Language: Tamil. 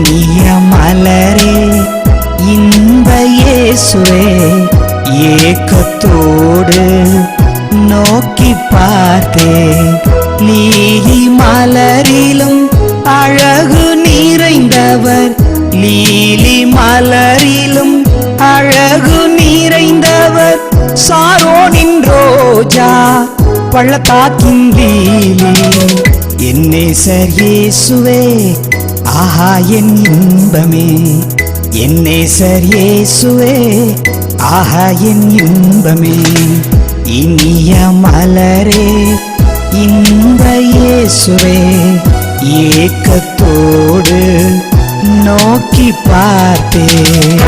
இனிய மலரே இன்ப இயேசுவே, ஏக்கத்தோடு நோக்கி பார்த்தேன். லீலி மலரிலும் அழகு நிறைந்தவர், லீலி மலரிலும் அழகு நிறைந்தவர், சாரோனின் ரோஜா பள்ளத்தாக்கின் லீலி. என் நேசர் இயேசுவே, ஆஹா என் இன்பமே, என் நேசர் இயேசுவே, ஆஹா என் இன்பமே. இனிய மலரே இன்ப இயேசுவே, ஏக்கத்தோடு நோக்கி பார்த்தேன்.